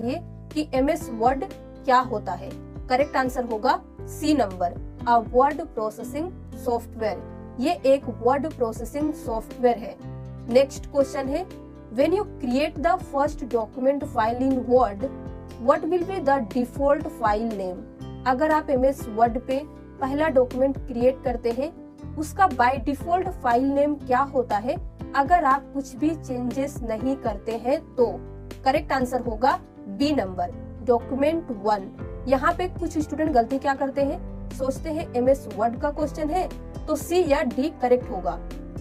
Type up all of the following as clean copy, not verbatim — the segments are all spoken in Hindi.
चाहिए कि MS वर्ड क्या होता है। करेक्ट आंसर होगा C number, a word processing software. ये एक वर्ड प्रोसेसिंग सॉफ्टवेयर है। नेक्स्ट क्वेश्चन है, when you create the first document file in Word what will be the default file name. अगर आप MS वर्ड पे पहला डॉक्यूमेंट क्रिएट करते हैं, उसका बाय डिफॉल्ट फाइल नेम क्या होता है अगर आप कुछ भी चेंजेस नहीं करते हैं तो। करेक्ट आंसर होगा बी नंबर, डॉक्यूमेंट 1। यहाँ पे कुछ स्टूडेंट गलती क्या करते हैं, सोचते हैं MS वर्ड का क्वेश्चन है तो सी या डी करेक्ट होगा।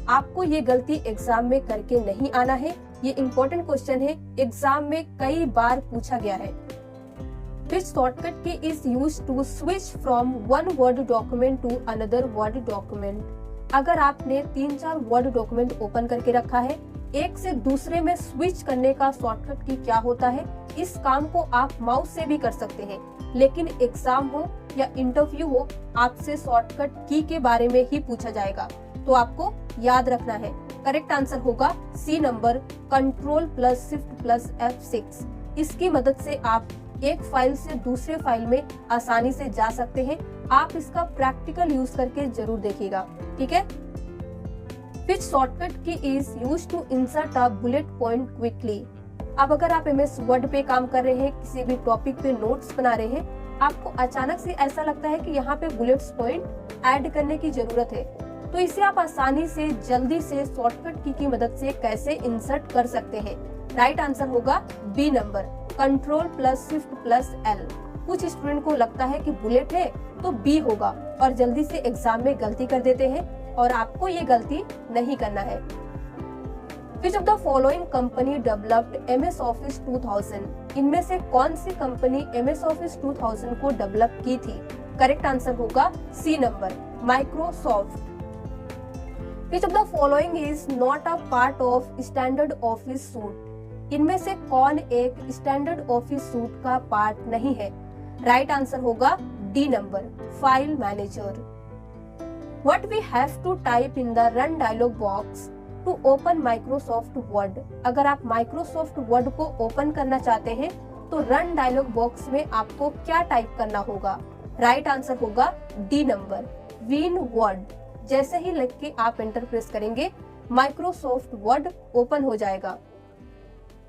आपको ये गलती एग्जाम में करके नहीं आना है। ये इम्पोर्टेंट क्वेश्चन है, एग्जाम में कई बार पूछा गया है। Which shortcut key is used to switch from one word document to another word document? अगर आपने 3-4 वर्ड डॉक्यूमेंट ओपन करके रखा है, एक से दूसरे में स्विच करने का शॉर्टकट की क्या होता है। इस काम को आप माउस से भी कर सकते हैं, लेकिन एग्जाम हो या इंटरव्यू हो, आपसे शॉर्टकट की के बारे में ही पूछा जाएगा, तो आपको याद रखना है। करेक्ट आंसर होगा सी नंबर, Ctrl+Shift+F6। इसकी मदद से आप एक फाइल से दूसरे फाइल में आसानी से जा सकते हैं। आप इसका प्रैक्टिकल यूज करके जरूर देखिएगा, ठीक है। Which shortcut key is used to insert a bullet point quickly? अब अगर आप MS वर्ड पे काम कर रहे हैं, किसी भी टॉपिक पे नोट्स बना रहे हैं, आपको अचानक से ऐसा लगता है कि यहाँ पे बुलेट्स पॉइंट ऐड करने की जरूरत है, तो इसे आप आसानी से जल्दी से शॉर्टकट की मदद से कैसे इंसर्ट कर सकते हैं। राइट आंसर होगा बी नंबर, Ctrl+Shift+L। कुछ स्टूडेंट को लगता है कि बुलेट है तो बी होगा और जल्दी से एग्जाम में गलती कर देते हैं, और आपको ये गलती नहीं करना है। Which of the following company developed MS Office 2000? इनमें से कौन सी कंपनी MS Office 2000 को डेवलप की थी। करेक्ट आंसर होगा C number, Microsoft. Which of the following is not a part of standard office suite? इनमें से कौन एक स्टैंडर्ड ऑफिस सूट का पार्ट नहीं है। राइट आंसर होगा D number, file manager. What we have to type in the run dialog box to open Microsoft Word? अगर आप माइक्रोसॉफ्ट वर्ड को ओपन करना चाहते हैं तो रन डायलॉग बॉक्स में आपको क्या टाइप करना होगा। राइट आंसर होगा डी नंबर, विन वर्ड। जैसे ही लिख के आप एंटर प्रेस करेंगे, माइक्रोसॉफ्ट वर्ड ओपन हो जाएगा।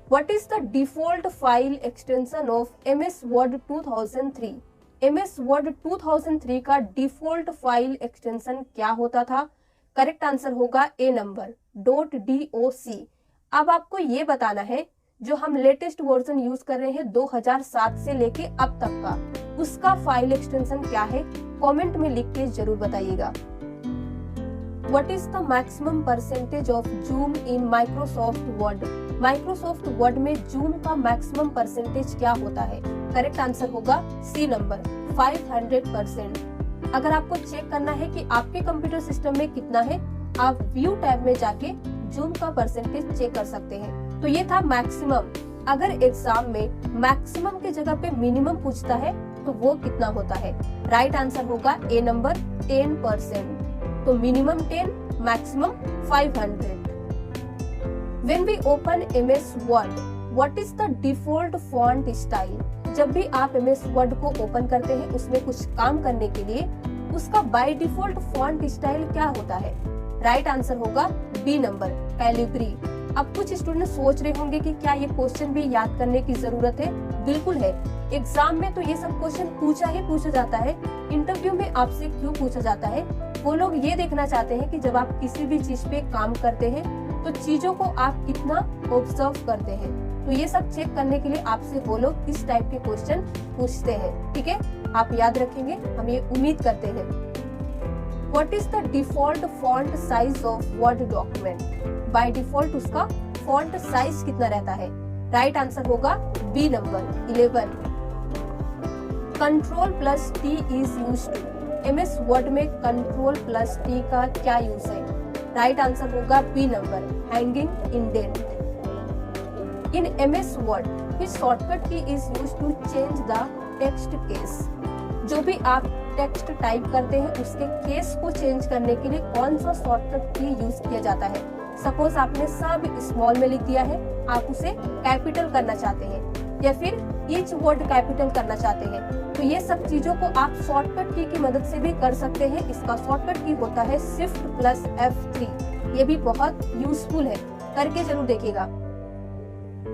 What is the default file extension of MS Word 2003? MS Word 2003 का डिफॉल्ट फाइल एक्सटेंशन क्या होता था। करेक्ट आंसर होगा ए नंबर, .doc। अब आपको ये बताना है, जो हम लेटेस्ट वर्जन यूज कर रहे हैं 2007 से लेके अब तक का, उसका फाइल एक्सटेंशन क्या है, कमेंट में लिख के जरूर बताइएगा। What is the maximum percentage of zoom in Microsoft Word? Microsoft word में जूम का मैक्सिमम परसेंटेज क्या होता है। करेक्ट आंसर होगा सी नंबर, 500%। अगर आपको चेक करना है कि आपके कंप्यूटर सिस्टम में कितना है, आप व्यू टैब में जाके जूम का परसेंटेज चेक कर सकते हैं। तो ये था मैक्सिमम। अगर एग्जाम में मैक्सिमम की जगह पे मिनिमम पूछता है तो वो कितना होता है। राइट आंसर होगा ए नंबर, 10%। तो minimum 10, maximum 500। When we open MS Word, what is the default font style? जब भी आप MS Word को ओपन करते हैं, उसमें कुछ काम करने के लिए उसका बाय डिफॉल्ट फॉन्ट स्टाइल क्या होता है। राइट आंसर होगा बी नंबर, कैलिब्री। अब कुछ स्टूडेंट सोच रहे होंगे कि क्या ये क्वेश्चन भी याद करने की जरूरत है। बिल्कुल है, एग्जाम में तो ये सब क्वेश्चन पूछा जाता है। इंटरव्यू में आपसे क्यों पूछा जाता है, वो लोग ये देखना चाहते हैं कि जब आप किसी भी चीज पे काम करते हैं तो चीजों को आप कितना ऑब्जर्व करते हैं। तो ये सब चेक करने के लिए आपसे वो लोग इस टाइप के क्वेश्चन पूछते हैं, ठीक है। आप याद रखेंगे, हम ये उम्मीद करते हैं। What is the default font size of Word document? By default उसका फॉन्ट साइज कितना रहता है। राइट आंसर होगा B number, 11। Ctrl+T is used to। MS word में Ctrl+T का क्या यूज है। राइट आंसर होगा B number, hanging indent. In MS Word which shortcut key is used to change the text case. जो भी आप टेक्स्ट टाइप करते हैं उसके केस को चेंज करने के लिए कौन सा शॉर्टकट की यूज किया जाता है। सपोज आपने सब स्मॉल में लिख दिया है, आप उसे कैपिटल करना चाहते हैं, या फिर ईच वर्ड कैपिटल करना चाहते हैं तो ये सब चीजों को आप शॉर्टकट की मदद से भी कर सकते हैं। इसका शॉर्टकट की होता है शिफ्ट प्लस F3। ये भी बहुत यूजफुल है, करके जरूर देखिएगा।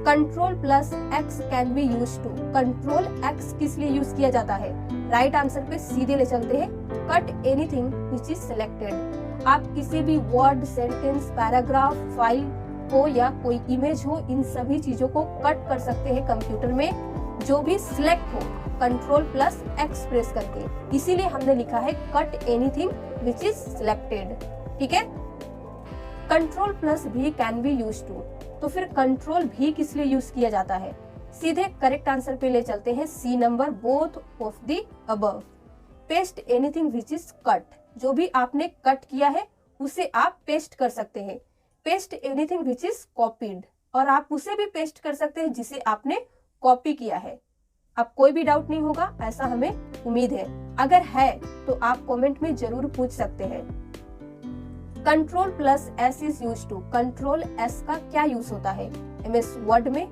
Control plus X can be used to. Control X किस लिए यूज किया जाता है? राइट आंसर पे सीधे ले चलते हैं। Cut anything which is selected. आप किसी भी वर्ड, सेंटेंस, पैराग्राफ, फाइल हो या कोई इमेज हो, इन सभी चीजों को कट कर सकते हैं कंप्यूटर में, जो भी सिलेक्ट हो कंट्रोल प्लस X प्रेस करके। इसीलिए हमने लिखा है cut anything which is selected. ठीक है। Control plus V can be used to. तो फिर कंट्रोल V किस लिए यूज किया जाता है? सीधे करेक्ट आंसर पे ले चलते हैं। C number, both of the above. Paste anything which is cut. जो भी आपने कट किया है उसे आप पेस्ट कर सकते हैं। Paste anything which is copied, और आप उसे भी पेस्ट कर सकते हैं जिसे आपने कॉपी किया है। अब कोई भी डाउट नहीं होगा, ऐसा हमें उम्मीद है। अगर है तो आप कमेंट में जरूर पूछ सकते हैं। Control plus S is use to. Control S का क्या यूज होता है MS वर्ड में?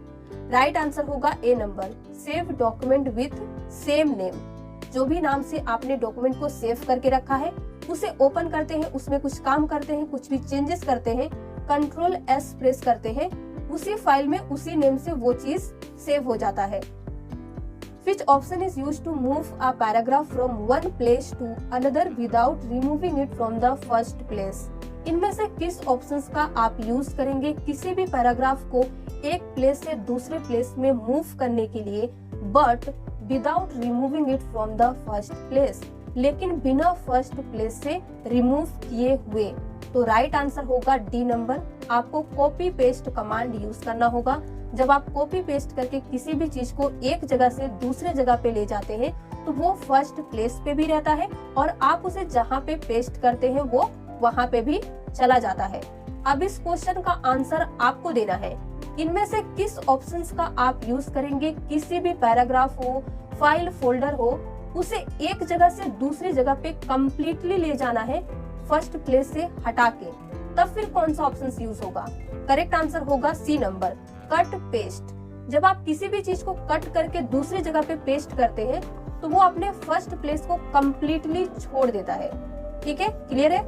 राइट आंसर होगा A number, save document with same name. जो भी नाम से आपने डॉक्यूमेंट को सेव करके रखा है उसे ओपन करते हैं, उसमें कुछ काम करते हैं, कुछ भी चेंजेस करते हैं, कंट्रोल S प्रेस करते हैं, उसी फाइल में उसी नेम से वो चीज सेव हो जाता है। Which option is used to move a paragraph from one place to another without removing it from the first place? इनमें से किस ऑप्शंस का आप यूज करेंगे किसी भी पैराग्राफ को एक प्लेस से दूसरे प्लेस में मूव करने के लिए, but without removing it from the first place, लेकिन बिना फर्स्ट प्लेस से रिमूव किए हुए? तो राइट आंसर होगा डी नंबर। आपको कॉपी पेस्ट कमांड यूज करना होगा। जब आप कॉपी पेस्ट करके किसी भी चीज को एक जगह से दूसरे जगह पे ले जाते हैं तो वो फर्स्ट प्लेस पे भी रहता है और आप उसे जहाँ पे पेस्ट करते हैं वो वहाँ पे भी चला जाता है। अब इस क्वेश्चन का आंसर आपको देना है। इनमें से किस ऑप्शंस का आप यूज करेंगे किसी भी पैराग्राफ हो, फाइल, फोल्डर हो, उसे एक जगह से दूसरी जगह पे कंप्लीटली ले जाना है फर्स्ट प्लेस से हटा के, तब फिर कौन सा ऑप्शन यूज होगा? करेक्ट आंसर होगा सी नंबर, कट पेस्ट। जब आप किसी भी चीज को कट करके दूसरी जगह पे पेस्ट करते हैं तो वो अपने फर्स्ट प्लेस को कंप्लीटली छोड़ देता है। ठीक है, क्लियर है?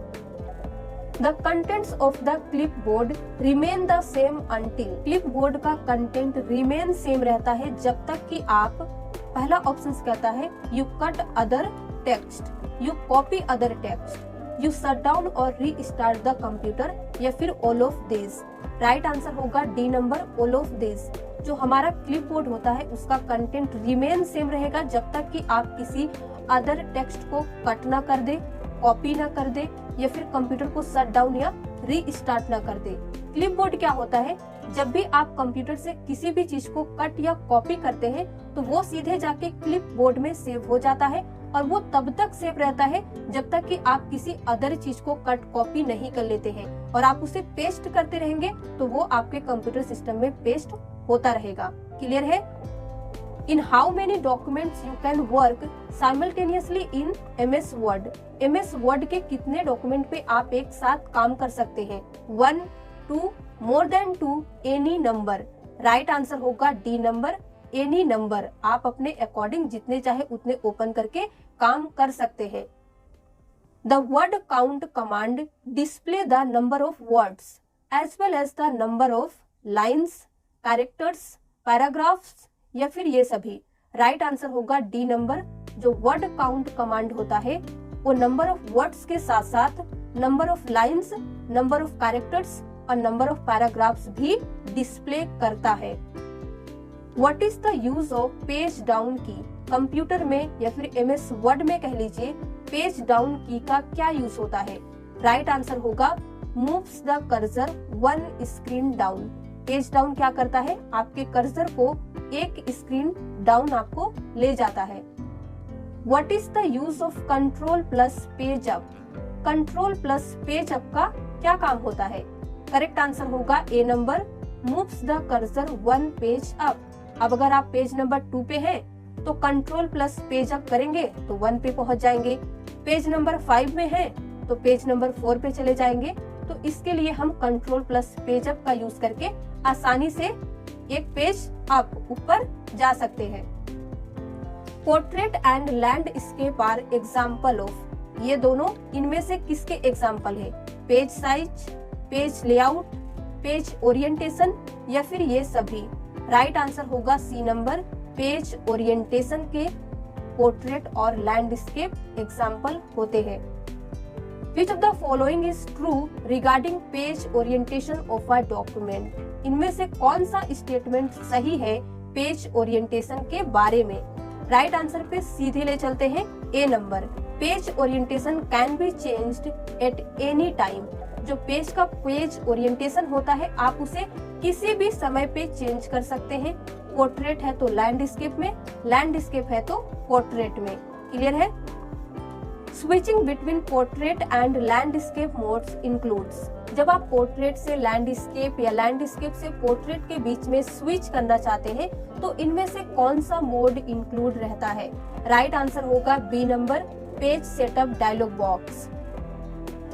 The contents of the clipboard remain the same until। clipboard का कंटेंट remain same रहता है जब तक कि आप, पहला ऑप्शन कहता है you cut other text, you copy other text, you shut down or restart the computer, या फिर all of these। Right answer होगा D number, all of these। जो हमारा क्लिपबोर्ड होता है उसका कंटेंट रिमेन सेम रहेगा जब तक कि आप किसी अदर टेक्स्ट को कट ना कर दे, कॉपी ना कर दे, या फिर कंप्यूटर को शट डाउन या रीस्टार्ट ना कर दे। क्लिपबोर्ड क्या होता है? जब भी आप कंप्यूटर से किसी भी चीज को कट या कॉपी करते हैं तो वो सीधे जाके क्लिपबोर्ड में सेव हो जाता है और वो तब तक सेव रहता है जब तक कि आप किसी अदर चीज को कट कॉपी नहीं कर लेते हैं, और आप उसे पेस्ट करते रहेंगे तो वो आपके कंप्यूटर सिस्टम में पेस्ट होता रहेगा। क्लियर है? In how many documents you can work simultaneously in MS word. MS word के कितने डॉक्यूमेंट पे आप एक साथ काम कर सकते हैं? 1, 2, more than 2, any number. Right answer होगा डी नंबर, एनी नंबर। आप अपने अकॉर्डिंग जितने चाहे उतने ओपन करके काम कर सकते हैं। The word count command display the number of words as well as the number of lines, characters, paragraphs, या फिर ये सभी। राइट आंसर होगा डी नंबर। जो वर्ड काउंट कमांड होता है वो नंबर ऑफ वर्ड्स के साथ साथ number of lines, number of characters और नंबर ऑफ पैराग्राफ्स भी डिस्प्ले करता है। What is the use of page down key? Computer में या फिर MS वर्ड में कह लीजिए, पेज डाउन की का क्या यूज होता है? राइट आंसर होगा moves the cursor 1 screen down. Page down क्या करता है? आपके कर्सर को एक स्क्रीन डाउन आपको ले जाता है। What is the use of control plus page up? Control plus page up का क्या काम होता है? करेक्ट आंसर होगा A number, moves the cursor 1 page up. अब अगर आप पेज नंबर 2 पे हैं तो कंट्रोल प्लस पेज अप करेंगे तो 1 पे पहुंच जाएंगे। पेज नंबर 5 में हैं तो पेज नंबर 4 पे चले जाएंगे। तो इसके लिए हम कंट्रोल प्लस पेज अप का यूज करके आसानी से एक पेज आप ऊपर जा सकते हैं। Portrait and landscape are example of, ये दोनों इनमें से किसके एग्जाम्पल है? Page size, page layout, page orientation या फिर ये सभी? राइट आंसर होगा सी नंबर, पेज ओरिएंटेशन के पोर्ट्रेट और लैंडस्केप एग्जाम्पल होते हैं। Which of the following is true regarding page orientation of a document? इनमें से कौन सा स्टेटमेंट सही है पेज ओरिएंटेशन के बारे में? राइट आंसर पे सीधे ले चलते हैं, A number, page orientation can be changed at any time. जो पेज का पेज ओरिएंटेशन होता है आप उसे किसी भी समय पे चेंज कर सकते हैं। पोर्ट्रेट है तो लैंडस्केप में, लैंडस्केप है तो पोर्ट्रेट में। क्लियर है? Switching between portrait and landscape modes includes, जब आप पोर्ट्रेट से लैंडस्केप या लैंडस्केप से पोर्ट्रेट के बीच में स्विच करना चाहते हैं तो इनमें से कौन सा मोड इंक्लूड रहता है? राइट आंसर होगा B number, page setup dialog box.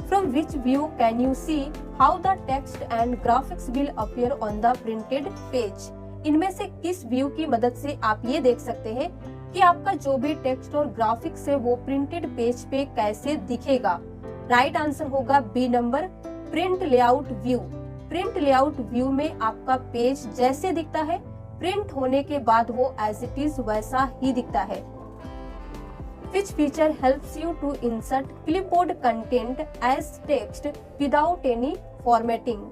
From which view can you see how the text and graphics will appear on the printed page? इनमें से किस व्यू की मदद से आप ये देख सकते हैं कि आपका जो भी टेक्स्ट और ग्राफिक्स है वो प्रिंटेड पेज पे कैसे दिखेगा? राइट आंसर होगा B number, print layout view. Print layout view में आपका पेज जैसे दिखता है प्रिंट होने के बाद वो एज इट इज वैसा ही दिखता है। Which feature helps you to insert clipboard content as text without any formatting?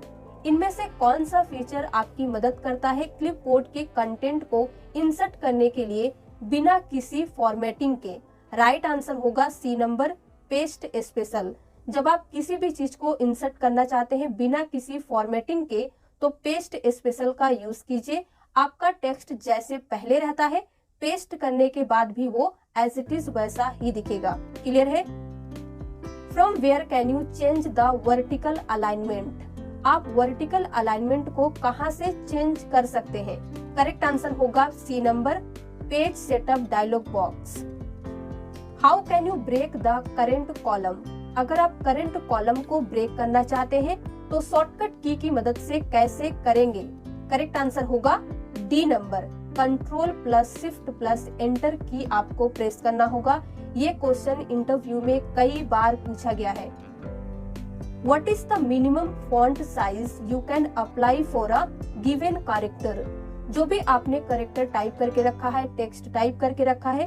इनमें से कौन सा फीचर आपकी मदद करता है क्लिपबोर्ड के कंटेंट को इंसर्ट करने के लिए बिना किसी फॉर्मेटिंग के? राइट आंसर होगा सी नंबर, पेस्ट स्पेशल। जब आप किसी भी चीज को इंसर्ट करना चाहते हैं बिना किसी फॉर्मेटिंग के तो पेस्ट स्पेशल का यूज कीजिए। आपका टेक्स्ट जैसे पहले रहता है पेस्ट करने के बाद भी वो एज इट इज वैसा ही दिखेगा। क्लियर है? From where can you change the vertical alignment? आप वर्टिकल अलाइनमेंट को कहां से चेंज कर सकते हैं? करेक्ट आंसर होगा C number, page setup dialog box. How can you break the current column? अगर आप करेंट कॉलम को ब्रेक करना चाहते हैं तो शॉर्टकट की मदद से कैसे करेंगे? करेक्ट आंसर होगा D number, control plus shift plus enter की आपको प्रेस करना होगा। ये क्वेश्चन इंटरव्यू में कई बार पूछा गया है। What is the minimum font size you can apply for a given character? जो भी आपने करेक्टर टाइप करके रखा है, टेक्स्ट टाइप करके रखा है,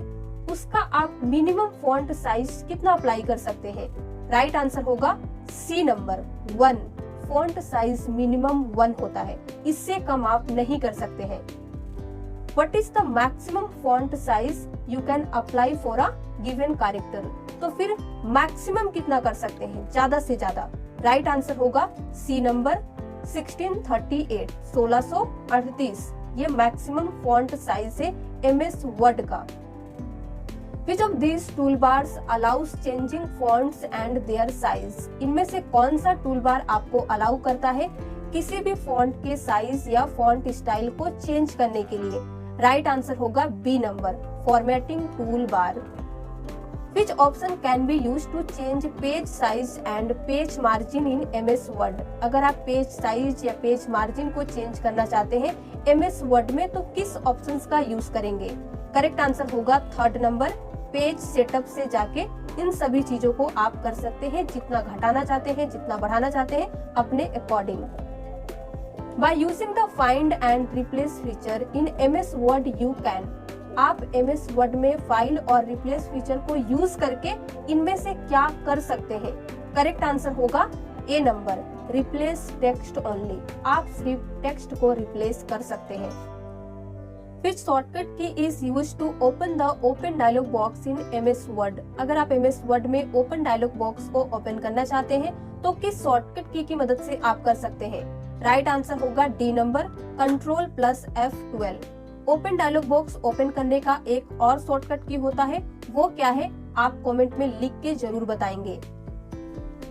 उसका आप मिनिमम फॉन्ट साइज कितना अप्लाई कर सकते हैं? राइट आंसर होगा C number 1। Font size minimum 1 होता है, इससे कम आप नहीं कर सकते हैं। What is the maximum font size you can apply for a given character? तो फिर मैक्सिमम कितना कर सकते हैं ज्यादा से ज्यादा? राइट आंसर होगा सी नंबर 1638, 1638। ये मैक्सिमम फॉन्ट साइज है MS वर्ड का। Which of these toolbars allows changing fonts and their size? इनमें से कौन सा टूलबार आपको अलाउ करता है किसी भी फॉन्ट के साइज या फॉन्ट स्टाइल को चेंज करने के लिए? राइट आंसर होगा B number, formatting toolbar. Which option can be used to change page size and page margin in MS Word? अगर आप पेज साइज या पेज मार्जिन को चेंज करना चाहते हैं MS Word में तो किस ऑप्शंस का यूज करेंगे? करेक्ट आंसर होगा थर्ड नंबर, पेज सेटअप से जाके इन सभी चीजों को आप कर सकते हैं, जितना घटाना चाहते हैं, जितना बढ़ाना चाहते हैं अपने according. By using the find and replace feature in MS Word you can, आप MS Word में फाइल और रिप्लेस फीचर को यूज करके इनमें से क्या कर सकते हैं? करेक्ट आंसर होगा A number, replace text only. आप सिर्फ टेक्स्ट को रिप्लेस कर सकते हैं। Which shortcut key is used to open the open dialog box in MS Word? अगर आप MS Word में ओपन डायलॉग बॉक्स को ओपन करना चाहते हैं तो किस शॉर्टकट की मदद से आप कर सकते हैं? राइट आंसर होगा D number, control plus F12। Open dialog box open करने का एक और शॉर्टकट की होता है, वो क्या है आप कमेंट में लिख के जरूर बताएंगे।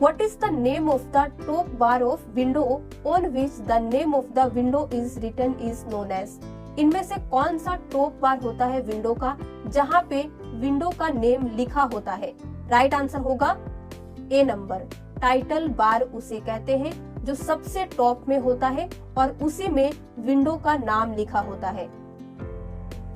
What is the name of the top bar of window on which the name of the window is written is known as? इनमें से कौन सा टॉप बार होता है विंडो का जहाँ पे विंडो का नेम लिखा होता है? राइट आंसर होगा ए नंबर, टाइटल बार उसे कहते हैं। जो सबसे टॉप में होता है और उसी में विंडो का नाम लिखा होता है।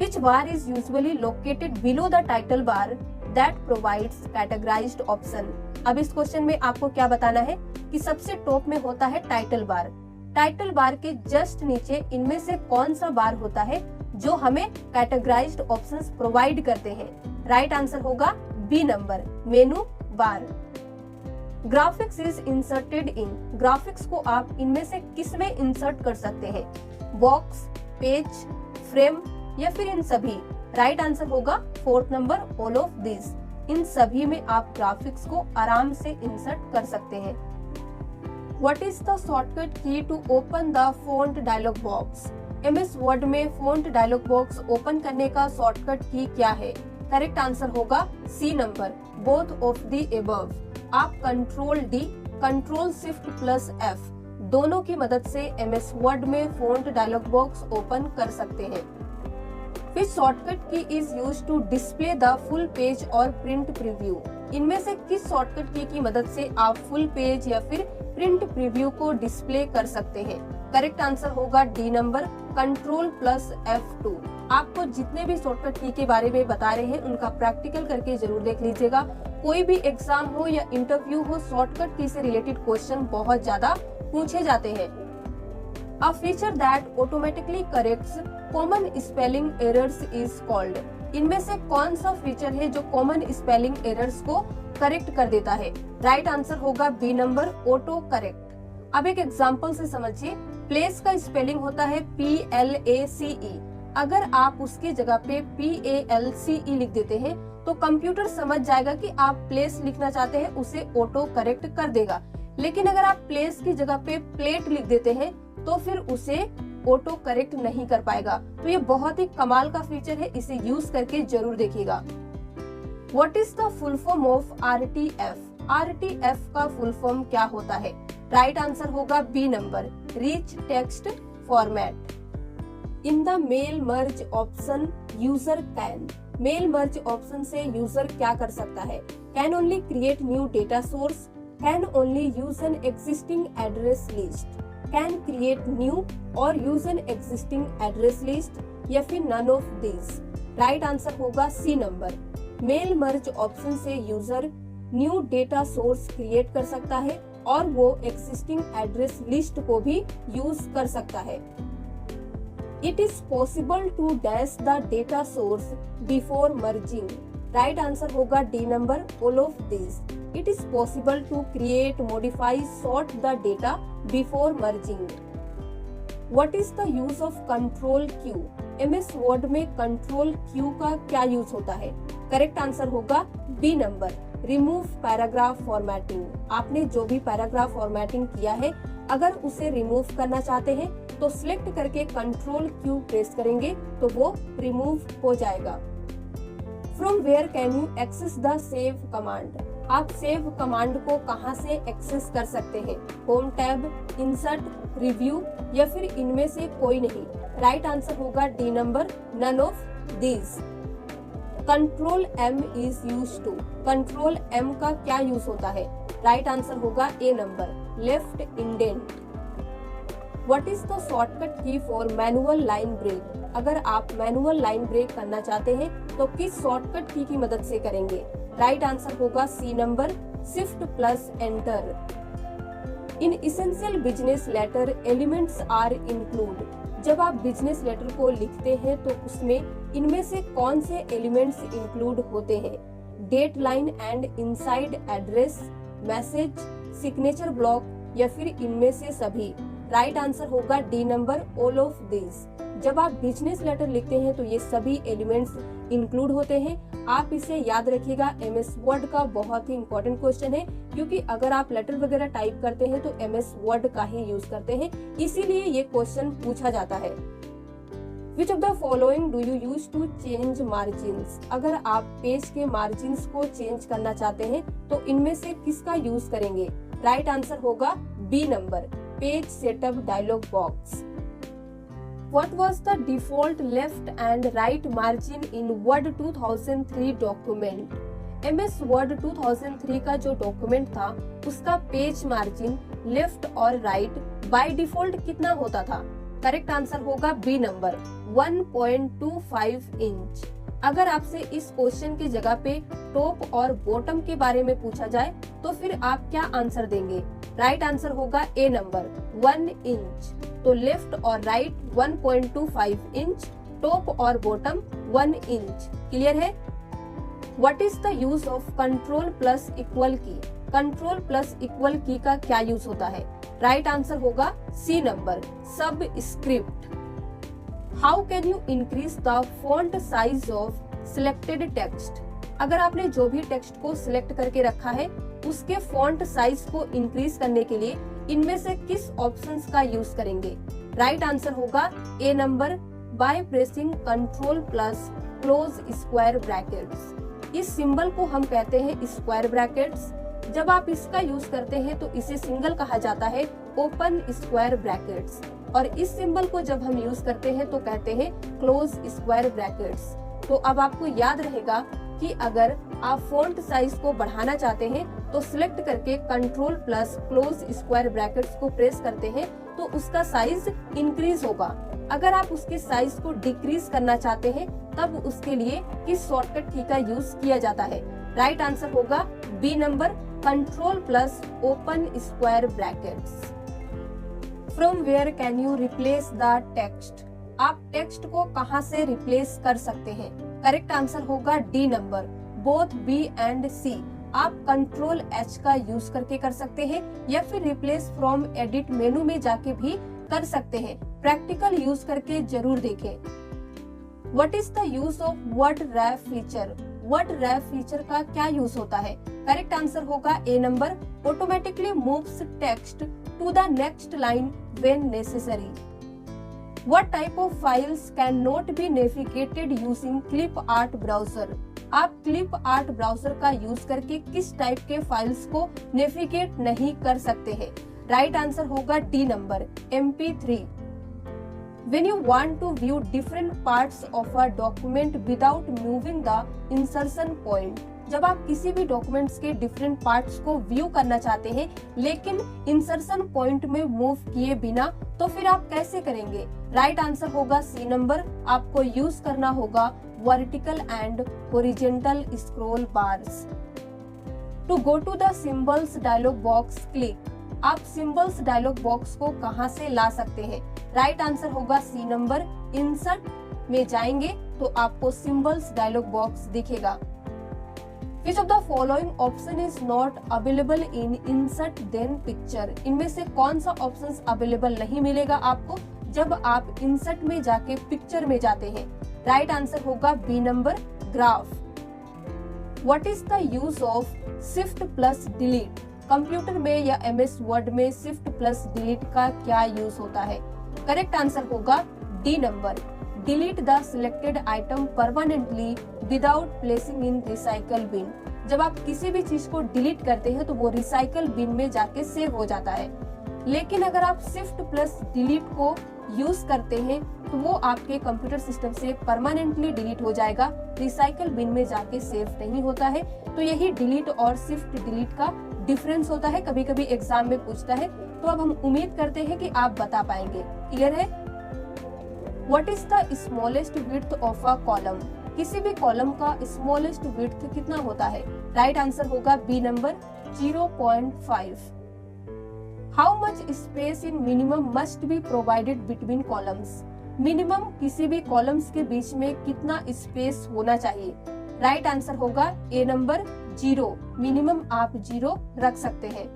Which bar is usually located below the title bar that provides categorized option? अब इस क्वेश्चन में आपको क्या बताना है कि सबसे टॉप में होता है टाइटल बार। टाइटल बार के जस्ट नीचे इनमें से कौन सा बार होता है जो हमें कैटेगराइज्ड ऑप्शंस प्रोवाइड करते हैं? राइट आंसर होगा B number, menu bar. Graphics is inserted in, graphics को आप इनमें से किस में इंसर्ट कर सकते हैं? बॉक्स, पेज, फ्रेम या फिर इन सभी? राइट आंसर होगा fourth number, all of this. इन सभी में आप ग्राफिक्स को आराम से इंसर्ट कर सकते हैं। What is the shortcut key to open the font dialog box? MS word में फॉन्ट डायलॉग बॉक्स ओपन करने का शॉर्टकट की क्या है? करेक्ट आंसर होगा C number, both of the above. आप control D, control shift plus F दोनों की मदद से MS वर्ड में फॉन्ट डायलॉग बॉक्स ओपन कर सकते हैं। Which shortcut key is used to display the full page और print preview? इनमें से किस शॉर्टकट की मदद से आप फुल पेज या फिर प्रिंट प्रीव्यू को डिस्प्ले कर सकते हैं? करेक्ट आंसर होगा D number, control plus F2। आपको जितने भी शॉर्टकट की के बारे में बता रहे हैं उनका प्रैक्टिकल करके जरूर देख लीजिएगा। कोई भी एग्जाम हो या इंटरव्यू हो, शॉर्टकट की से रिलेटेड क्वेश्चन बहुत ज्यादा पूछे जाते हैं। A feature that automatically corrects common spelling errors is called? इनमें से कौन सा फीचर है जो कॉमन स्पेलिंग एरर्स को करेक्ट कर देता है? राइट आंसर होगा बी नंबर, ऑटो करेक्ट। अब एक एग्जांपल से समझिए। प्लेस का स्पेलिंग होता है PLACE। अगर आप उसकी जगह पे PALCE लिख देते हैं तो कंप्यूटर समझ जाएगा कि आप प्लेस लिखना चाहते हैं, उसे ऑटो करेक्ट कर देगा। लेकिन अगर आप प्लेस की जगह पे प्लेट लिख देते हैं तो फिर उसे ऑटो करेक्ट नहीं कर पाएगा। तो ये बहुत ही कमाल का फीचर है, इसे यूज करके जरूर देखिएगा। What is the full form of RTF? RTF का फुल फॉर्म क्या होता है? राइट आंसर होगा B number, rich text format. In the mail merge option user can, mail merge option से यूजर क्या कर सकता है? Can only create new data source, can only use an existing address list, can create new और use an existing address list, या फिर none of this? Right answer होगा C number, mail merge option से user new data source create कर सकता है और वो एग्जिस्टिंग एड्रेस लिस्ट को भी यूज कर सकता है। It is possible to dash the data source before merging. Right answer होगा D number, all of this. It is possible to create, modify, sort the data before merging. What is the use of control Q? MS Word में control Q का क्या यूज होता है? करेक्ट आंसर होगा B number, remove paragraph formatting. आपने जो भी पैराग्राफ फॉर्मेटिंग किया है, अगर उसे रिमूव करना चाहते हैं तो सिलेक्ट करके कंट्रोल Q प्रेस करेंगे तो वो रिमूव हो जाएगा। From where can you access the save command? आप सेव कमांड को कहां से एक्सेस कर सकते हैं? होम टैब, इंसर्ट, रिव्यू या फिर इनमें से कोई नहीं? राइट आंसर होगा D number, none of these. Control M is use to, control M का क्या यूज होता है? राइट आंसर होगा A number, left indent. What is the shortcut key for manual line break? अगर आप मैनुअल लाइन ब्रेक करना चाहते हैं तो किस शॉर्टकट की मदद से करेंगे? राइट आंसर होगा C number, shift plus enter. In essential business letter elements are include. जब आप बिजनेस लेटर को लिखते हैं तो उसमें इनमें से कौन से एलिमेंट्स इंक्लूड होते हैं? Date line and inside address, message, signature block या फिर इनमें से सभी? राइट आंसर होगा D number, all of this. जब आप बिजनेस लेटर लिखते हैं तो ये सभी एलिमेंट्स इंक्लूड होते हैं। आप इसे याद रखिएगा, MS वर्ड का बहुत ही इंपॉर्टेंट क्वेश्चन है, क्योंकि अगर आप लेटर वगैरह टाइप करते हैं तो MS वर्ड का ही यूज करते हैं, इसीलिए ये क्वेश्चन पूछा जाता है। Which of the following do you use to change margins? अगर आप पेज के मार्जिन्स को चेंज करना चाहते हैं तो इनमें से किसका यूज करेंगे? राइट आंसर होगा B number, page setup dialog box. What was the default left and right margin in Word 2003 document? MS Word 2003 का जो डॉक्यूमेंट था उसका पेज मार्जिन लेफ्ट और राइट बाय डिफॉल्ट कितना होता था? करेक्ट आंसर होगा बी नंबर 1.25 इंच। अगर आपसे इस क्वेश्चन की जगह पे टॉप और बॉटम के बारे में पूछा जाए तो फिर आप क्या आंसर देंगे? राइट आंसर होगा ए नंबर 1 इंच। तो लेफ्ट और राइट 1.25 इंच, टॉप और बॉटम 1 इंच। क्लियर है? What is the use of control plus equal की? कंट्रोल प्लस इक्वल की का क्या यूज होता है? राइट आंसर होगा सी नंबर सब script. How can you increase the font size of selected text? अगर आपने जो भी टेक्स्ट को सिलेक्ट करके रखा है उसके फॉन्ट साइज को इंक्रीज करने के लिए इनमें से किस ऑप्शंस का यूज करेंगे? राइट आंसर होगा A number by pressing control plus close square brackets. इस सिंबल को हम कहते हैं स्क्वायर ब्रैकेट्स। जब आप इसका यूज करते हैं तो इसे सिंगल कहा जाता है ओपन स्क्वायर ब्रैकेट्स, और इस सिंबल को जब हम यूज करते हैं तो कहते हैं क्लोज स्क्वायर ब्रैकेट्स। तो अब आपको याद रहेगा कि अगर आप फॉन्ट साइज को बढ़ाना चाहते हैं तो सिलेक्ट करके control plus close square brackets को प्रेस करते हैं तो उसका साइज इंक्रीज होगा। अगर आप उसके साइज को डिक्रीज करना चाहते हैं तब उसके लिए किस शॉर्टकट की का यूज किया जाता है? राइट आंसर होगा B number control plus open square brackets. From where can you replace the text? आप टेक्स्ट को कहां से रिप्लेस कर सकते हैं? करेक्ट आंसर होगा D number both B and C. आप कंट्रोल एच का यूज करके कर सकते हैं या फिर रिप्लेस फ्रॉम एडिट मेनू में जाके भी कर सकते हैं। प्रैक्टिकल यूज करके जरूर देखें। What is the use of word wrap feature? Word wrap feature का क्या यूज होता है? करेक्ट आंसर होगा A number automatically moves text to the next line when necessary. What type of files cannot be navigated using clip art browser? आप क्लिप आर्ट ब्राउजर का यूज करके किस टाइप के फाइल्स को नेविगेट नहीं कर सकते हैं? राइट आंसर होगा D number MP3। When you want to view different parts of a document without moving the insertion point, जब आप किसी भी डॉक्यूमेंट्स के डिफरेंट पार्ट्स को व्यू करना चाहते हैं लेकिन इंसर्शन पॉइंट में मूव किए बिना, तो फिर आप कैसे करेंगे? राइट आंसर होगा सी नंबर। आपको यूज करना होगा vertical and horizontal scroll bars. To go to the symbols dialog box click. आप सिंबल्स डायलॉग बॉक्स को कहां से ला सकते हैं? राइट आंसर होगा सी नंबर इंसर्ट में जाएंगे तो आपको सिंबल्स डायलॉग बॉक्स दिखेगा। Which of the following option is not available in insert then picture? इनमें से कौन सा ऑप्शंस अवेलेबल नहीं मिलेगा आपको जब आप इंसर्ट में जाके पिक्चर में जाते हैं? राइट आंसर होगा B number graph. What is the use of shift plus delete? Computer में या MS वर्ड में shift plus delete का क्या यूज होता है? करेक्ट आंसर होगा D number delete the selected item permanently without placing in recycle bin. जब आप किसी भी चीज को डिलीट करते हैं तो वो रिसाइकल बिन में जाके सेव हो जाता है, लेकिन अगर आप शिफ्ट प्लस डिलीट को यूज करते हैं तो वो आपके कंप्यूटर सिस्टम से परमानेंटली डिलीट हो जाएगा, रिसाइकल बिन में जाके सेव नहीं होता है। तो यही डिलीट और शिफ्ट डिलीट का डिफरेंस होता है, कभी कभी एग्जाम में पूछता है। तो अब हम उम्मीद करते हैं कि आप बता पाएंगे। क्लियर है? What is the smallest width of a column? किसी भी कॉलम का स्मॉलेस्ट विड्थ कितना होता है? राइट आंसर होगा B number 0.5। How much space in minimum must be provided between columns? Minimum किसी भी कॉलम्स के बीच में कितना स्पेस होना चाहिए? राइट आंसर होगा ए नंबर 0। मिनिमम आप 0 रख सकते हैं।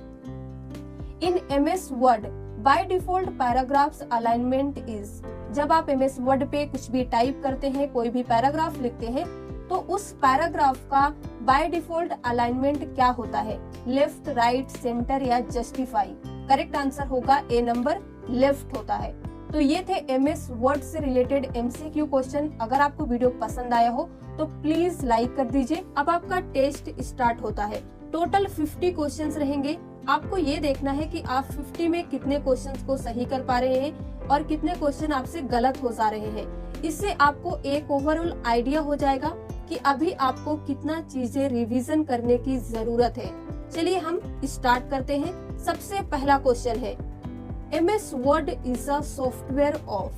इन MS word by default paragraphs alignment is. जब आप MS वर्ड पे कुछ भी टाइप करते हैं, कोई भी पैराग्राफ लिखते हैं, तो उस पैराग्राफ का बाय डिफॉल्ट अलाइनमेंट क्या होता है? लेफ्ट, राइट, सेंटर या जस्टिफाई? करेक्ट आंसर होगा ए नंबर लेफ्ट होता है। तो ये थे MS वर्ड से रिलेटेड MCQ क्वेश्चन। अगर आपको वीडियो पसंद आया हो तो प्लीज लाइक कर दीजिए। अब आपका टेस्ट स्टार्ट होता है। टोटल 50 क्वेश्चंस रहेंगे। आपको ये देखना है कि आप 50 में कितने क्वेश्चंस को सही कर पा रहे हैं और कितने क्वेश्चन आपसे गलत हो जा रहे हैं। इससे आपको एक ओवरऑल आइडिया हो जाएगा कि अभी आपको कितना चीजें रिवीजन करने की जरूरत है। चलिए हम स्टार्ट करते हैं। सबसे पहला क्वेश्चन है MS Word is a software of.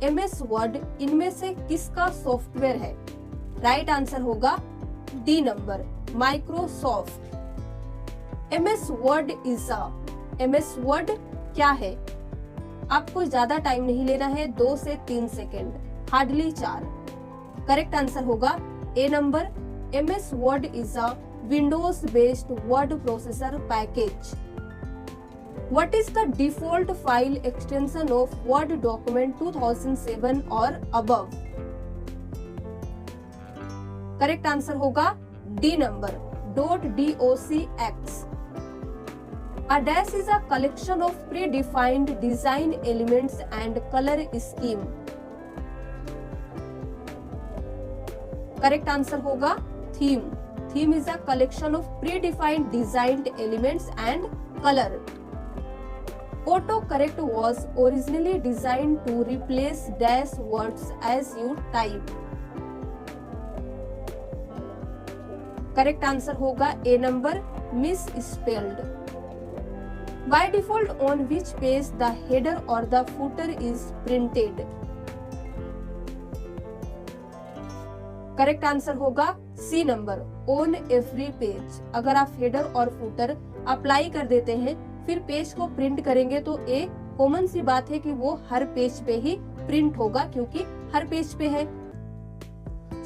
MS word इनमें से किसका सॉफ्टवेयर है? राइट आंसर होगा D number, Microsoft. MS Word is a, MS word क्या है? आपको ज्यादा टाइम नहीं लेना है, 2 से 3 सेकेंड, हार्डली 4। करेक्ट आंसर होगा A number, MS Word is a Windows based word processor package. What is the default file extension of Word document 2007 or above? Correct answer होगा D number, .docx। A dash is a collection of predefined design elements and color scheme. Correct answer होगा theme. Theme is a collection of predefined designed elements and color. Autocorrect was originally designed to replace dash words as you type. Correct answer होगा A number, misspelled. By default, on which page the header or the footer is printed? Correct answer होगा C number, on every page। अगर आप हेडर और फूटर अप्लाई कर देते हैं फिर पेज को प्रिंट करेंगे तो ए कॉमन सी बात है कि वो हर पेज पे ही प्रिंट होगा क्योंकि हर पेज पे है।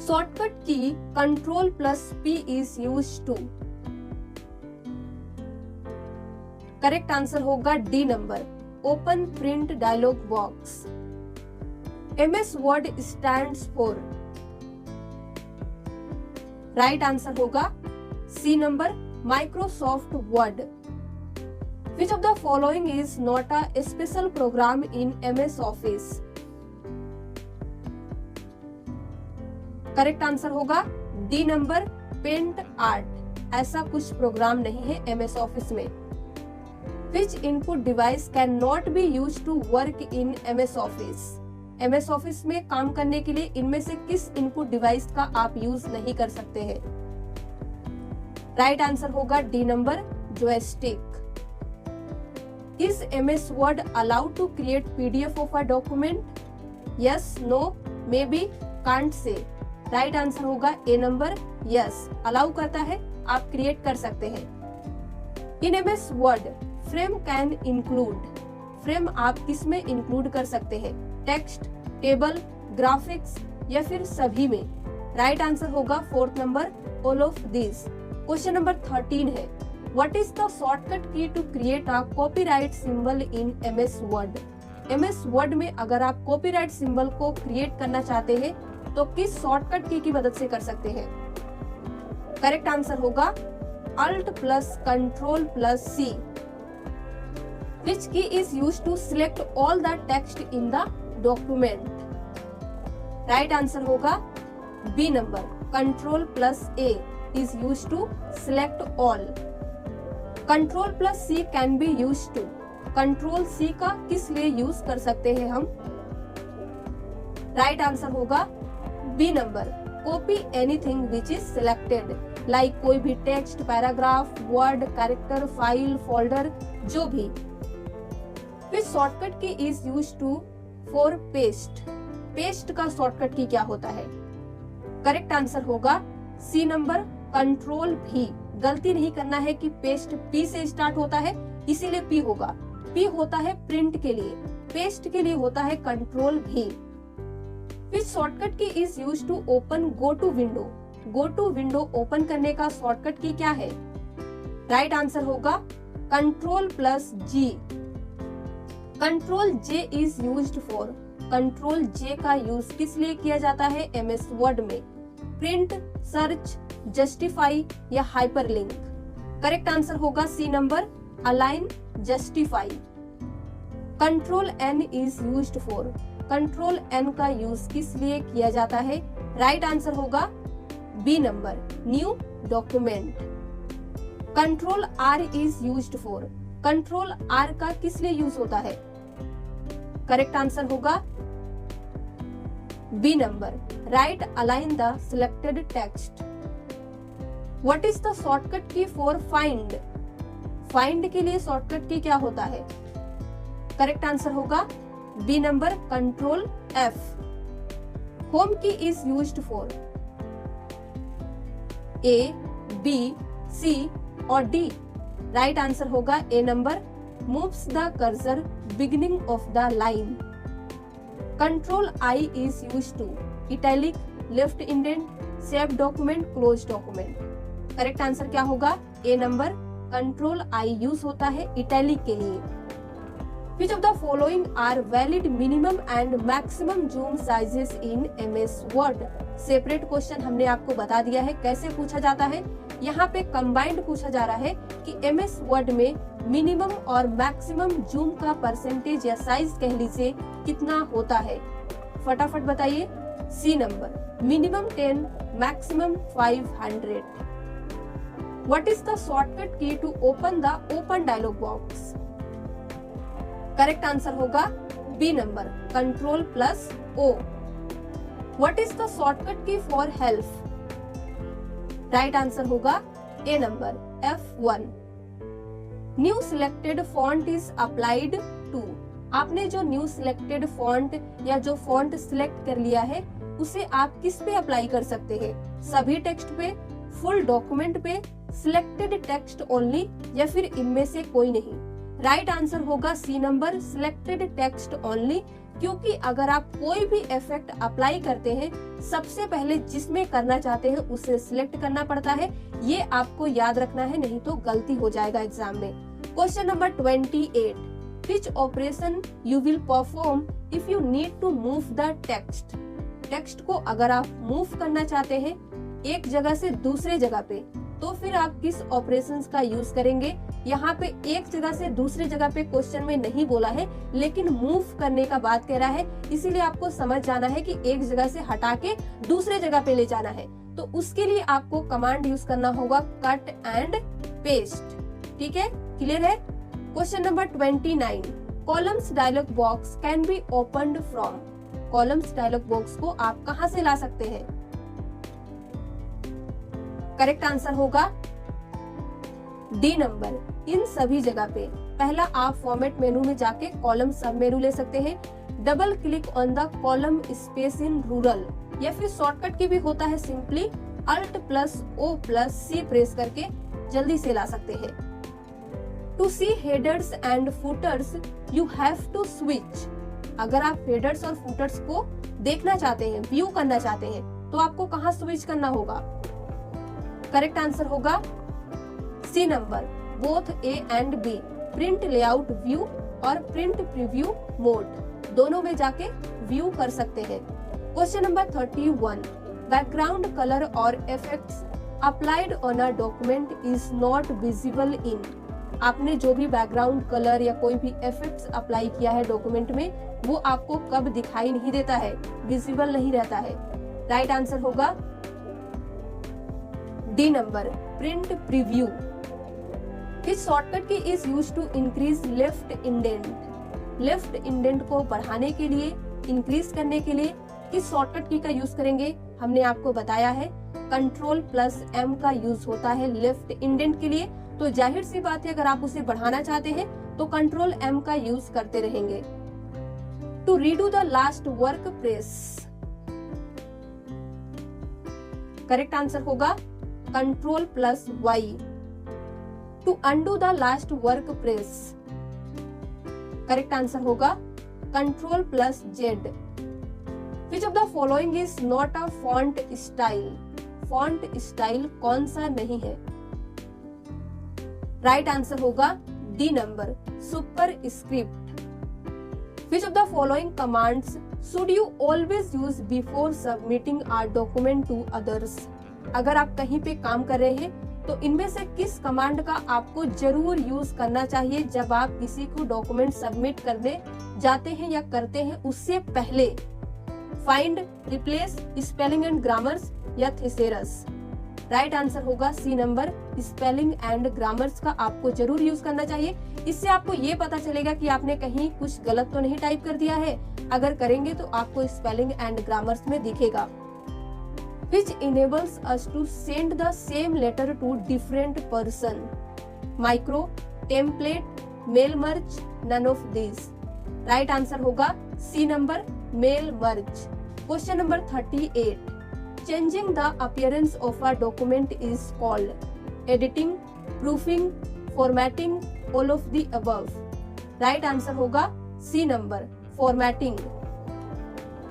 Shortcut key Ctrl+P is used to. Correct answer होगा D number, open print dialog box. MS Word stands for. Right answer होगा C number, Microsoft Word. Which of the following is not a special program in MS Office? Correct answer होगा डी नंबर, पेंट आर्ट। ऐसा कुछ प्रोग्राम नहीं है MS ऑफिस में। Which input device cannot be used to work in MS Office? MS office में काम करने के लिए इनमें से किस इनपुट डिवाइस का आप यूज नहीं कर सकते हैं? राइट आंसर होगा D number, joystick. Is MS Word allowed to create PDF of a document? Yes, no, maybe, can't say. Right answer होगा ए नंबर, यस, अलाउ करता है, आप क्रिएट कर सकते हैं। इन MS Word, frame can include. Frame आप किस में इंक्लूड कर सकते हैं? टेक्स्ट, टेबल, ग्राफिक्स या फिर सभी में? राइट आंसर होगा fourth number, all of this. Question number 13 है, What is the shortcut key to create a copyright symbol in MS Word? MS Word में अगर आप copyright symbol को क्रिएट करना चाहते हैं तो किस शॉर्टकट की मदद से कर सकते हैं? करेक्ट आंसर होगा Alt+Ctrl+C। Which key is used to select all the text in the document? Right answer होगा B number, Ctrl+A is used to select all. Ctrl+C can be used to। Ctrl+C का किस लिए यूज कर सकते हैं हम? राइट आंसर होगा B number, copy anything which is selected, like कोई भी text, paragraph, word, character, file, folder, जो भी। फिर shortcut key is use to for paste. Paste का शॉर्टकट की क्या होता है? करेक्ट आंसर होगा सी नंबर, Ctrl+V। गलती नहीं करना है कि पेस्ट पी से स्टार्ट होता है इसीलिए पी होगा। पी होता है प्रिंट के लिए, पेस्ट के लिए होता है Ctrl+V। फिर shortcut key is use to open go to window. Go to window open करने का शॉर्टकट की क्या है? राइट आंसर होगा Ctrl+G। Ctrl+J is used for. Ctrl+J का यूज किस लिए किया जाता है MS वर्ड में? प्रिंट, सर्च, जस्टिफाई या हाइपरलिंक? करेक्ट आंसर होगा C number, align, justify. Ctrl+N is used for. Ctrl+N का यूज किस लिए किया जाता है? राइट आंसर होगा B number, new document. Ctrl+R is used for. Ctrl+R का किस लिए यूज होता है? करेक्ट आंसर होगा B number, right align the selected text. What is the shortcut key for find? Find के लिए शॉर्टकट की क्या होता है? करेक्ट आंसर होगा B number, control F। Home key is used for A, B, C और D। राइट आंसर होगा A number, moves the cursor beginning of the line. Control I is used to italic, left indent, save document, close document. Correct answer क्या होगा? A number, control I use होता है इटैलिक के लिए। Which of the following are valid minimum and maximum zoom sizes in MS Word? Separate question हमने आपको बता दिया है कैसे पूछा जाता है। यहाँ पे कंबाइंड पूछा जा रहा है कि MS Word में मिनिमम और मैक्सिमम जूम का परसेंटेज या साइज कह लीजिए कितना होता है। फटाफट बताइए। C number, minimum 10, maximum 500। What is the shortcut key to open the open dialog box? Correct answer होगा B number, control plus O। What is the shortcut key for help? Right answer होगा A number, F1। New selected font is applied to. आपने जो न्यू सिलेक्टेड फॉन्ट या जो फॉन्ट सिलेक्ट कर लिया है उसे आप किस पे अप्लाई कर सकते हैं? सभी टेक्स्ट पे, फुल डॉक्यूमेंट पे, सिलेक्टेड टेक्स्ट ओनली या फिर इनमें से कोई नहीं? राइट आंसर होगा C number, selected text only. क्योंकि अगर आप कोई भी इफेक्ट अप्लाई करते हैं सबसे पहले जिसमें करना चाहते हैं उसे सिलेक्ट करना पड़ता है। ये आपको याद रखना है, नहीं तो गलती हो जाएगा एग्जाम में। Question number 28, which operation you will perform if you need to move the text? Text को अगर आप मूव करना चाहते हैं एक जगह से दूसरे जगह पे तो फिर आप किस ऑपरेशंस का यूज करेंगे? यहाँ पे एक जगह से दूसरे जगह पे क्वेश्चन में नहीं बोला है, लेकिन मूव करने का बात कह रहा है, इसीलिए आपको समझ जाना है कि एक जगह से हटा के दूसरे जगह पे ले जाना है। तो उसके लिए आपको कमांड यूज करना होगा कट एंड पेस्ट। ठीक है, क्लियर है? Question number 29, columns dialog box can be opened from. Columns dialog box को आप कहाँ से ला सकते हैं? करेक्ट आंसर होगा डी नंबर, इन सभी जगह पे। पहला, आप फॉर्मेट मेनू में जाके कॉलम सब मेनू ले सकते हैं। Double click on the column space in ruler, या फिर शॉर्टकट की भी होता है, simply alt plus O plus C press करके जल्दी से ला सकते हैं। To see headers and footers you have to switch. अगर आप हेडर्स और फुटर्स को देखना चाहते हैं, व्यू करना चाहते हैं, तो आपको कहाँ स्विच करना होगा? करेक्ट आंसर होगा C number, both A and B, print layout view और प्रिंट प्रीव्यू मोड, दोनों में जाके व्यू कर सकते हैं। क्वेश्चन नंबर 31, बैकग्राउंड कलर और effects applied on a document is not visible in. आपने जो भी बैकग्राउंड कलर या कोई भी इफेक्ट्स अप्लाई किया है डॉक्यूमेंट में, वो आपको कब दिखाई नहीं देता है, विजिबल नहीं रहता है। राइट आंसर होगा डी नंबर, प्रिंट प्रीव्यू। इस shortcut key is used to increase left indent. Left indent को बढ़ाने के लिए, इंक्रीज करने के लिए किस शॉर्टकट की का यूज करेंगे? हमने आपको बताया है कंट्रोल प्लस M का यूज होता है लेफ्ट इंडेंट के लिए। तो जाहिर सी बात है, अगर आप उसे बढ़ाना चाहते हैं तो कंट्रोल M का यूज करते रहेंगे। To redo the last work press. Correct answer होगा control plus Y। To undo the last work press. Correct answer होगा control plus Z। Which of the following is not a font style. Font style कौन सा नहीं है? राइट आंसर होगा D number, superscript. Which of the following commands should you always use before submitting our document to others. अगर आप कहीं पे काम कर रहे हैं तो इनमें से किस कमांड का आपको जरूर यूज करना चाहिए जब आप किसी को डॉक्यूमेंट सबमिट करने जाते हैं या करते हैं उससे पहले? Find, replace, spelling and grammars या थेसेरस। राइट आंसर होगा C number, spelling and grammars का आपको जरूर यूज करना चाहिए। इससे आपको ये पता चलेगा कि आपने कहीं कुछ गलत तो नहीं टाइप कर दिया है। अगर करेंगे तो आपको स्पेलिंग एंड ग्रामर्स में दिखेगा। Which enables us to send the same letter to different person? Micro, template, mail merge, none of this. Right answer होगा C number, mail merge. Question number 38, changing the appearance of a document is called editing, proofing, formatting, all of the above. Right answer होगा C number, formatting.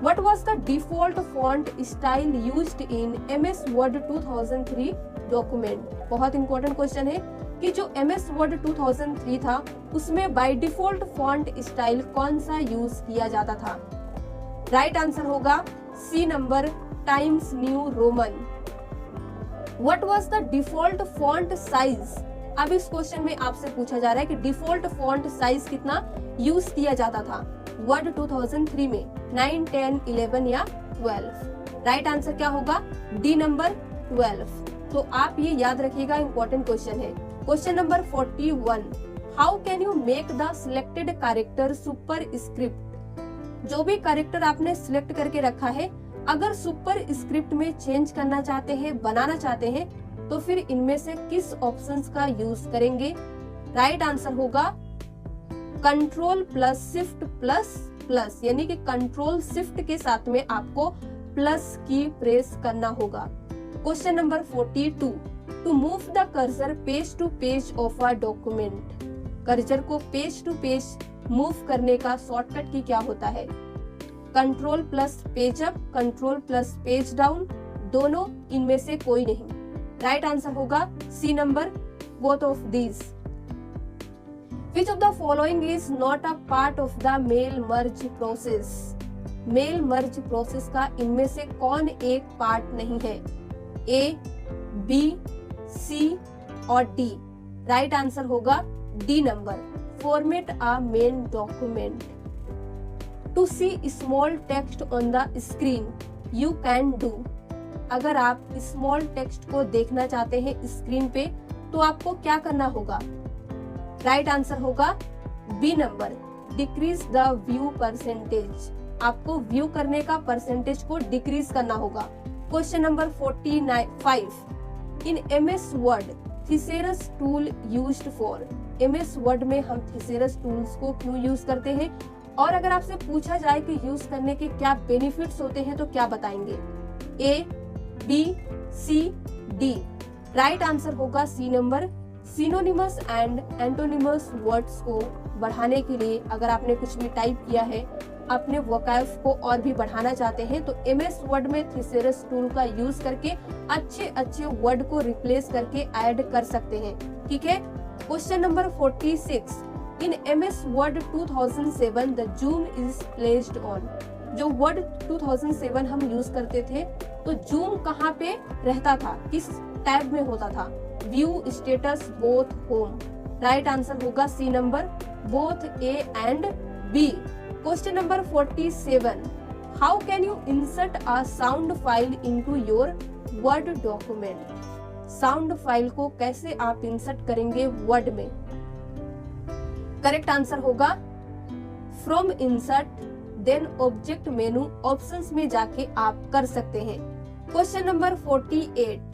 What was the default font style used in MS Word 2003 document? बहुत इंपॉर्टेंट क्वेश्चन है कि जो MS Word 2003 था उसमें बाय डिफॉल्ट फॉन्ट स्टाइल कौन सा यूज किया जाता था। राइट आंसर होगा C number, Times New Roman. What was the default font size? अब इस क्वेश्चन में आपसे पूछा जा रहा है कि डिफॉल्ट फॉन्ट साइज कितना यूज किया जाता था वर्ड 2003 में, 9, 10, 11 या 12। राइट आंसर क्या होगा? D number 12। तो आप ये याद रखिएगा, इंपॉर्टेंट क्वेश्चन है। Question number 41, how can you make the selected character super script? जो भी कैरेक्टर आपने सिलेक्ट करके रखा है, अगर सुपर स्क्रिप्ट में चेंज करना चाहते हैं, बनाना चाहते हैं, तो फिर इनमें से किस ऑप्शंस का यूज करेंगे? राइट आंसर होगा control plus shift plus plus, यानी कि कंट्रोल शिफ्ट के साथ में आपको प्लस की प्रेस करना होगा। Question number 42, to move the cursor page to page of a document. Cursor को पेज टू पेज मूव करने का शॉर्टकट की क्या होता है? Control plus page up, control plus page down, दोनों, इनमें से कोई नहीं। राइट आंसर होगा C number, both of these. Which of the following is not a part of the mail merge process? Mail merge process का इनमें से कौन एक पार्ट नहीं है? ए, बी, सी और डी। राइट आंसर होगा D number, format a main document. To see small text on the screen you can do. अगर आप स्मॉल टेक्स्ट को देखना चाहते हैं स्क्रीन पे, तो आपको क्या करना होगा? राइट आंसर होगा B number, decrease the view percentage. आपको व्यू करने का परसेंटेज को डिक्रीज करना होगा। Question number 45, in MS Word thesaurus tool used for. MS word में हम थिसेरस टूल्स को क्यों यूज करते हैं, और अगर आपसे पूछा जाए कि यूज करने के क्या बेनिफिट्स होते हैं, तो क्या बताएंगे? A, B, C, D. Right answer होगा C number, synonymous and antonymous words को बढ़ाने के लिए, अगर आपने कुछ भी टाइप किया है, अपने वोकैब को और भी बढ़ाना चाहते हैं, तो MS वर्ड में थिसेरस टूल का यूज करके अच्छे अच्छे वर्ड को रिप्लेस करके ऐड कर सकते हैं। ठीक है। Question number 46, in MS word 2007 the zoom is placed on. जो वर्ड 2007 हम यूज करते थे, तो जूम कहाँ पे रहता था, किस टैब में होता था? View, status, both, home. Right answer होगा C number, both A and B. Question number 47, how can you insert a sound file into your Word document. Sound file को कैसे आप इंसर्ट करेंगे वर्ड में? करेक्ट आंसर होगा from insert, then object menu, options में जाके आप कर सकते हैं। Question number 48,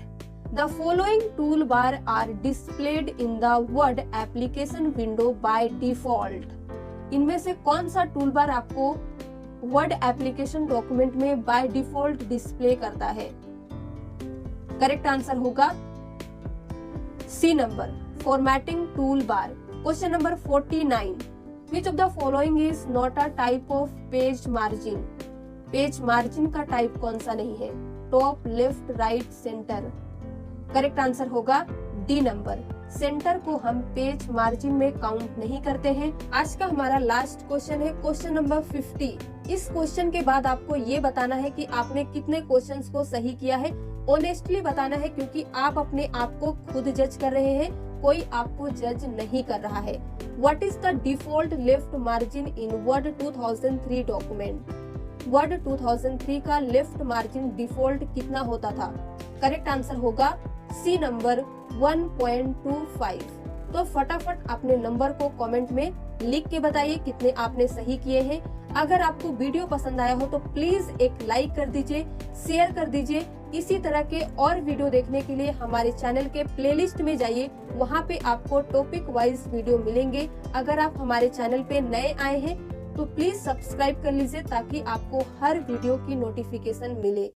The following toolbar are displayed in the Word application window by default. इनमें से कौन सा टूलबार आपको वर्ड एप्लीकेशन डॉक्यूमेंट में बाय डिफॉल्ट डिस्प्ले करता है? करेक्ट आंसर होगा C number, formatting toolbar. Question number 49, Which of the following is not a type of page margin. Page margin का टाइप कौन सा नहीं है? Top, left, right, centre. Correct answer होगा डी नंबर, सेंटर को हम पेज मार्जिन में काउंट नहीं करते हैं। आज का हमारा लास्ट क्वेश्चन है क्वेश्चन नंबर 50। इस क्वेश्चन के बाद आपको ये बताना है कि आपने कितने क्वेश्चंस को सही किया है। ऑनेस्टली बताना है, क्योंकि आप अपने आप को खुद जज कर रहे हैं, कोई आपको जज नहीं कर रहा है। What is the default left margin in word 2003 document. Word 2003 का लेफ्ट मार्जिन डिफॉल्ट कितना होता था? करेक्ट आंसर होगा सी नंबर, 1.25। तो फटाफट अपने नंबर को कमेंट में लिख के बताइए कितने आपने सही किए हैं। अगर आपको वीडियो पसंद आया हो तो प्लीज एक लाइक कर दीजिए, शेयर कर दीजिए। इसी तरह के और वीडियो देखने के लिए हमारे चैनल के प्लेलिस्ट में जाइए, वहाँ पे आपको टॉपिक वाइज वीडियो मिलेंगे। अगर आप हमारे चैनल पे नए आए हैं तो प्लीज सब्सक्राइब कर लीजिए ताकि आपको हर वीडियो की नोटिफिकेशन मिले।